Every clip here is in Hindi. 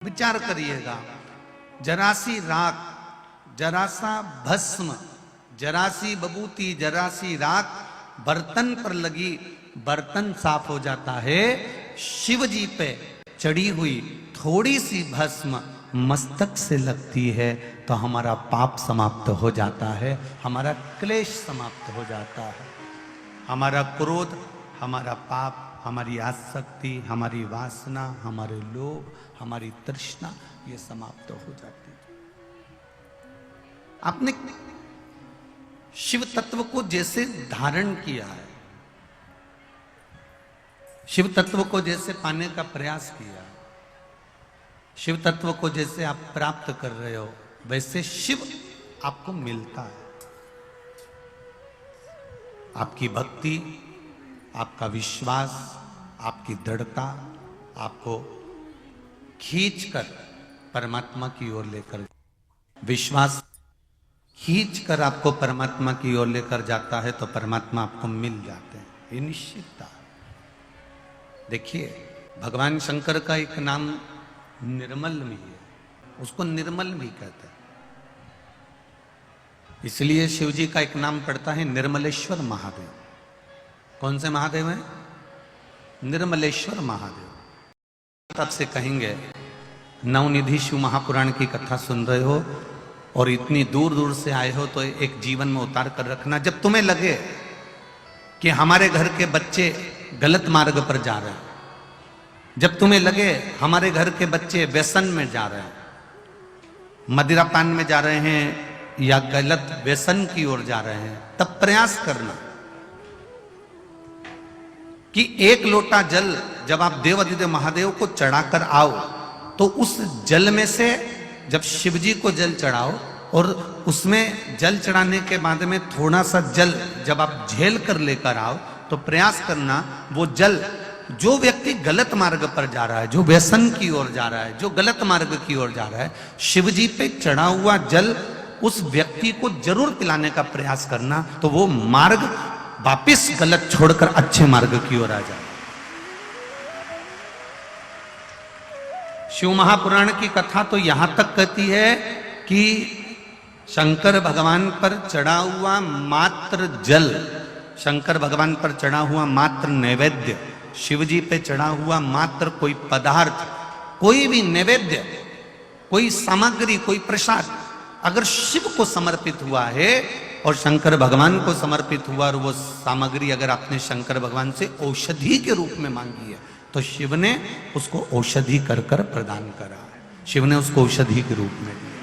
विचार करिएगा। जरासी राख, जरासा भस्म, जरासी बबूती, जरासी राख बर्तन पर लगी, बर्तन साफ हो जाता है। शिव जी पे चढ़ी हुई थोड़ी सी भस्म मस्तक से लगती है तो हमारा पाप समाप्त हो जाता है, हमारा क्लेश समाप्त हो जाता है, हमारा क्रोध, हमारा पाप, हमारी आसक्ति, हमारी वासना, हमारे लोभ, हमारी तृष्णा, ये समाप्त हो जाती है। आपने शिव तत्व को जैसे धारण किया है, शिव तत्व को जैसे पाने का प्रयास किया, शिव तत्व को जैसे आप प्राप्त कर रहे हो, वैसे शिव आपको मिलता है। आपकी भक्ति, आपका विश्वास, आपकी दृढ़ता आपको खींचकर परमात्मा की ओर लेकर, विश्वास खींचकर आपको परमात्मा की ओर लेकर जाता है तो परमात्मा आपको मिल जाते हैं, ये निश्चितता। देखिए, भगवान शंकर का एक नाम निर्मल भी है, उसको निर्मल भी कहते हैं। इसलिए शिव जी का एक नाम पड़ता है निर्मलेश्वर महादेव। कौन से महादेव हैं? निर्मलेश्वर महादेव। तब से कहेंगे, नवनिधि शिव महापुराण की कथा सुन रहे हो और इतनी दूर दूर से आए हो तो एक जीवन में उतार कर रखना। जब तुम्हें लगे कि हमारे घर के बच्चे गलत मार्ग पर जा रहे हैं, जब तुम्हें लगे हमारे घर के बच्चे व्यसन में जा रहे हैं, मदिरापान में जा रहे हैं या गलत व्यसन की ओर जा रहे हैं, तब प्रयास करना कि एक लोटा जल जब आप देवाधिदेव महादेव को चढ़ाकर आओ तो उस जल में से जब शिव जी को जल चढ़ाओ और उसमें जल चढ़ाने के बाद में थोड़ा सा जल जब आप झेल कर लेकर आओ तो प्रयास करना वो जल, जो व्यक्ति गलत मार्ग पर जा रहा है, जो व्यसन की ओर जा रहा है, जो गलत मार्ग की ओर जा रहा है, शिव जी पे चढ़ा हुआ जल उस व्यक्ति को जरूर पिलाने का प्रयास करना, तो वो मार्ग वापिस गलत छोड़कर अच्छे मार्ग की ओर आ जाए। शिव महापुराण की कथा तो यहां तक कहती है कि शंकर भगवान पर चढ़ा हुआ मात्र जल, शंकर भगवान पर चढ़ा हुआ मात्र नैवेद्य, शिव जी पे चढ़ा हुआ मात्र कोई पदार्थ, कोई भी नैवेद्य, कोई सामग्री, कोई प्रसाद अगर शिव को समर्पित हुआ है और शंकर भगवान को समर्पित हुआ और वो सामग्री अगर आपने शंकर भगवान से औषधि के रूप में मांगी है तो शिव ने उसको औषधि कर कर प्रदान करा है, शिव ने उसको औषधि के रूप में दिया।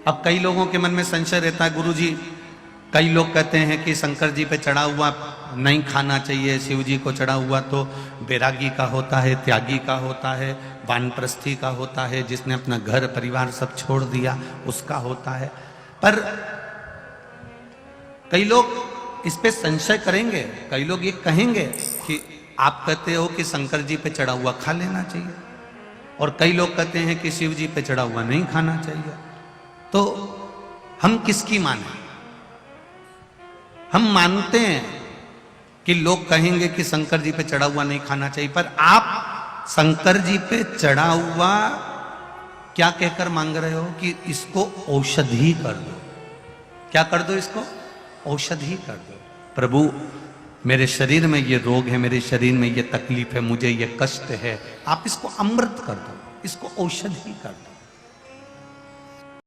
अब कई लोगों के मन में संशय रहता है, गुरुजी कई लोग कहते हैं कि शंकर जी पे चढ़ा हुआ नहीं खाना चाहिए, शिव जी को चढ़ा हुआ तो बैरागी का होता है, त्यागी का होता है, वानप्रस्थी का होता है, जिसने अपना घर परिवार सब छोड़ दिया उसका होता है। पर कई लोग इस पे संशय करेंगे, कई लोग ये कहेंगे कि आप कहते हो कि शंकर जी पे चढ़ा हुआ खा लेना चाहिए और कई लोग कहते हैं कि शिव जी पे चढ़ा हुआ नहीं खाना चाहिए, तो हम किसकी माने? हम मानते हैं कि लोग कहेंगे कि शंकर जी पे चढ़ा हुआ नहीं खाना चाहिए, पर आप शंकर जी पे चढ़ा हुआ क्या कहकर मांग रहे हो कि इसको औषधि कर दो। क्या कर दो? इसको औषधि कर दो। प्रभु मेरे शरीर में ये रोग है, मेरे शरीर में ये तकलीफ है, मुझे ये कष्ट है, आप इसको अमृत कर दो, इसको औषधि कर दो।